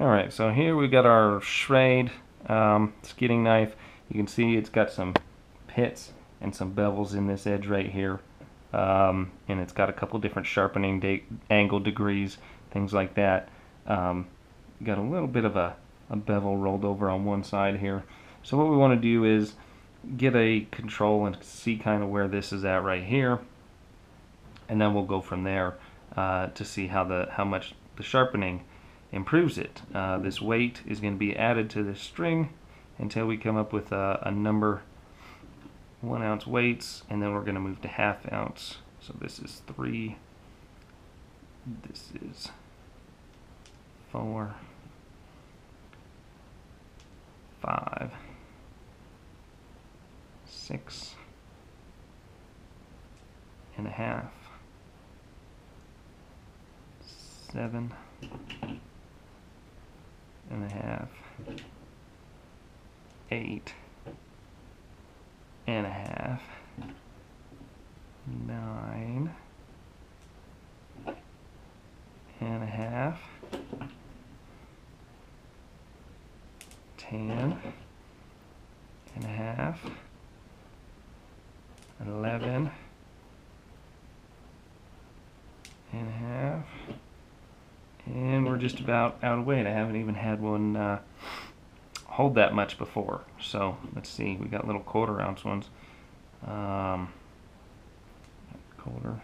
Alright, so here we've got our Schrade skidding knife. You can see it's got some pits and some bevels in this edge right here. And it's got a couple different sharpening angle degrees, things like that. Got a little bit of a bevel rolled over on one side here. So what we want to do is get a control and see kind of where this is at right here, and then we'll go from there to see how much the sharpening improves it. This weight is going to be added to this string until we come up with a number 1 ounce weights, and then we're going to move to ½ ounce. So this is 3, this is 4, 5, 6 and a half, 7 and a half, 8 and a half, 9 and a half, 10 and a half, 11 and a half, and we're just about out of weight. I haven't even had one hold that much before. So let's see, we got little 1/4 ounce ones. Quarter,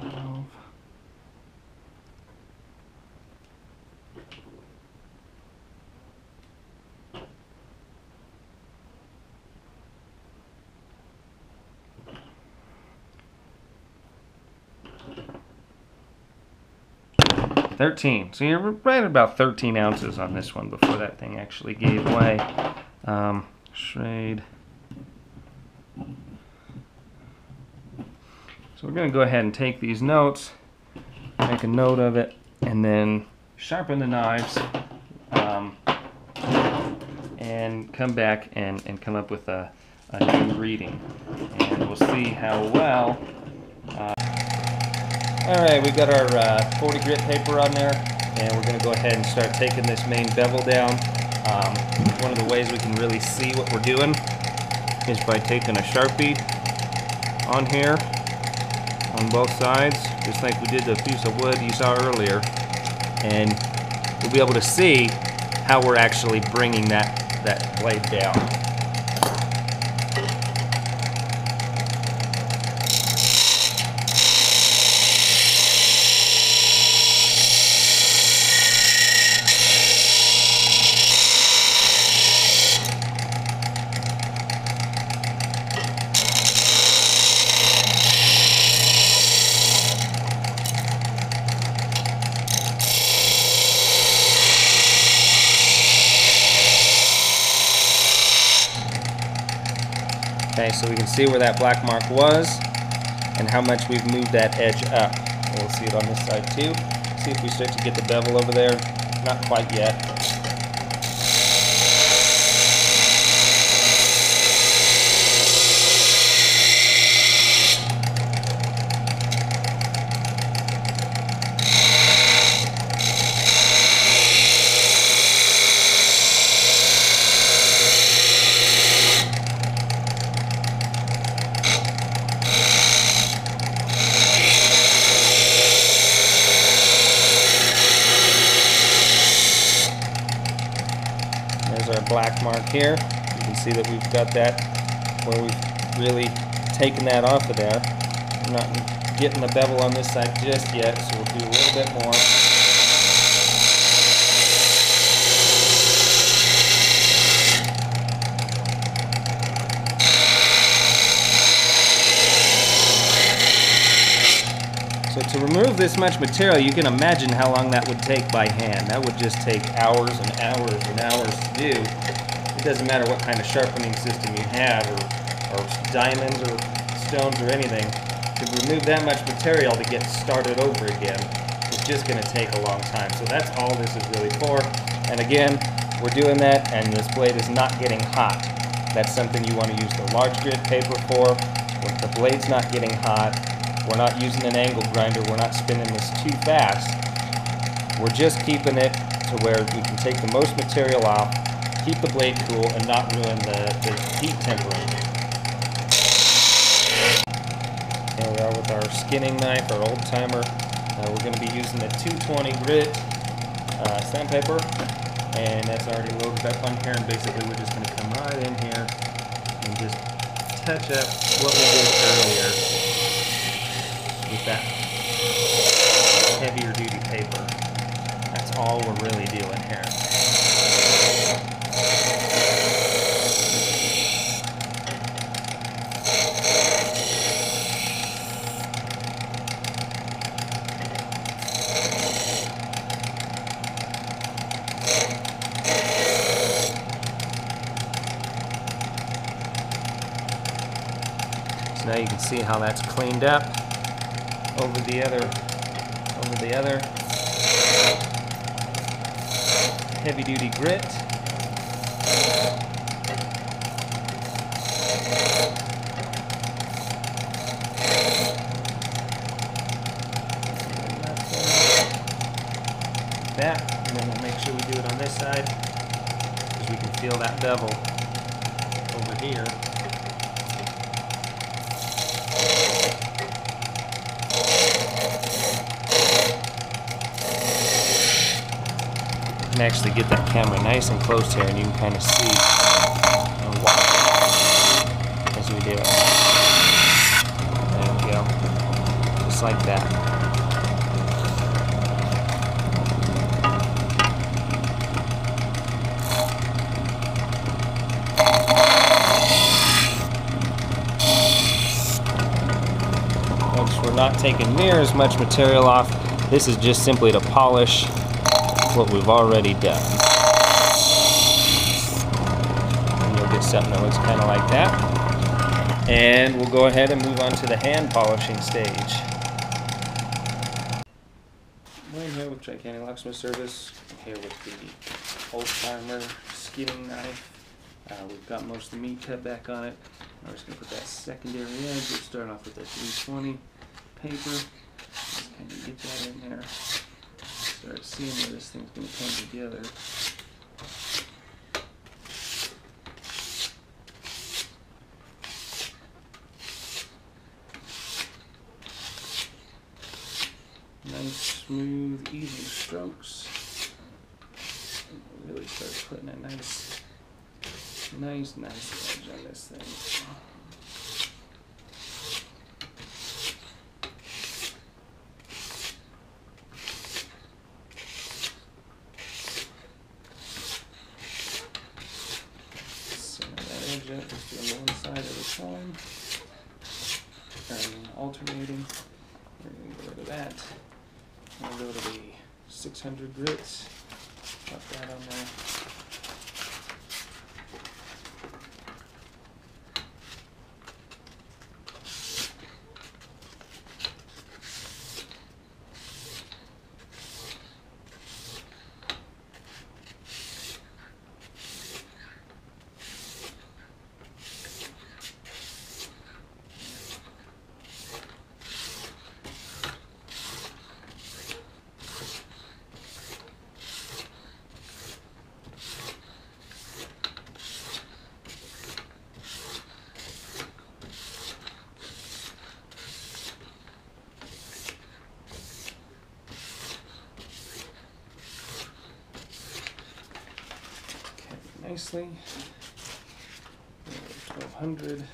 12, 13. So you're right at about 13 ounces on this one before that thing actually gave way. Schrade. So we're going to go ahead and take these notes, make a note of it, and then sharpen the knives, and come back and come up with a new reading. And we'll see how well. Alright, we've got our 40 grit paper on there, and we're going to go ahead and start taking this main bevel down. One of the ways we can really see what we're doing is by taking a Sharpie on here on both sides, just like we did the piece of wood you saw earlier, and we'll be able to see how we're actually bringing that blade down. Okay, so we can see where that black mark was and how much we've moved that edge up. We'll see it on this side too. See if we start to get the bevel over there. Not quite yet. There's our black mark here. You can see that we've got that where we've really taken that off of there. I'm not getting the bevel on this side just yet, so we'll do a little bit more. So to remove this much material, you can imagine how long that would take by hand. That would just take hours and hours and hours to do. It doesn't matter what kind of sharpening system you have, or diamonds or stones or anything. To remove that much material to get started over again is just going to take a long time. So that's all this is really for. And again, we're doing that and this blade is not getting hot. That's something you want to use the large grit paper for. When the blade's not getting hot, We're not using an angle grinder. We're not spinning this too fast. We're just keeping it to where we can take the most material off, keep the blade cool, and not ruin the heat tempering. Here we are with our skinning knife, our old timer. We're going to be using the 220 grit sandpaper, and that's already loaded up on here, and basically we're just going to come right in here and just touch up what we did earlier with that heavier duty paper. That's all we're really doing here. So now you can see how that's cleaned up over the other heavy duty grit. That, and then we'll make sure we do it on this side because we can feel that bevel over here. You can actually get that camera nice and close here, and you can kind of see and watch as we do it. There we go, just like that. Once we're not taking near as much material off, this is just simply to polish what we've already done. And you'll get something that looks kind of like that. And we'll go ahead and move on to the hand polishing stage. I'm here with Gigantic Locksmith Service. I'm here with the old timer skinning knife. We've got most of the meat cut back on it. Now we're just going to put that secondary edge. We'll start off with that 320 paper. Just kind of get that in there. Start seeing where this thing's going to come together. Nice, smooth, easy strokes. Really start putting a nice edge on this thing. Just doing one side at a time, and alternating. We're going to go to that. I'm going to go to the 600 grits. Pop that on there. Nicely. 1200.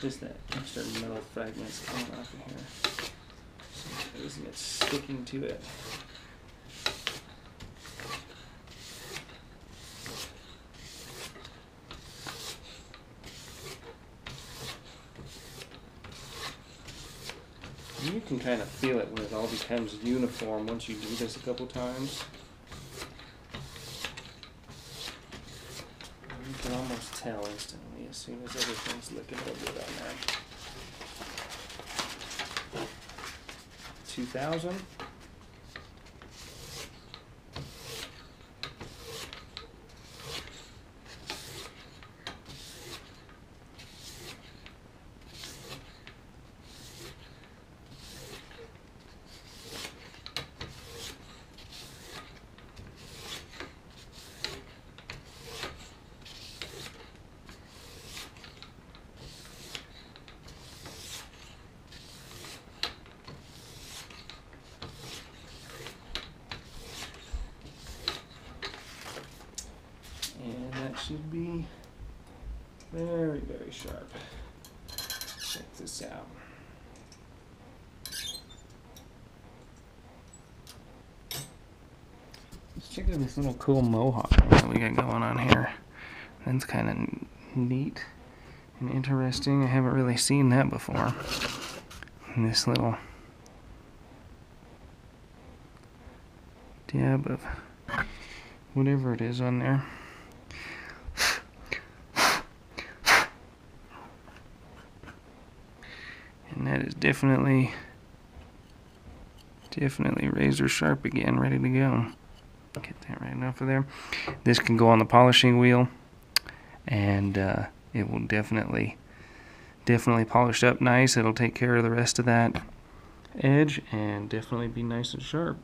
Just that extra metal fragments coming off of here. So isn't it sticking to it? You can kind of feel it when it all becomes uniform once you do this a couple times. tell instantly as soon as everything's looking a little good on there. 2000. And that should be very, very sharp. Check this out. Let's check out this little cool mohawk that we got going on here. That's kind of neat and interesting. I haven't really seen that before. And this little dab of whatever it is on there. And that is definitely razor sharp again, ready to go. Get that right off of there. This can go on the polishing wheel, and it will definitely polish up nice. It'll take care of the rest of that edge and definitely be nice and sharp.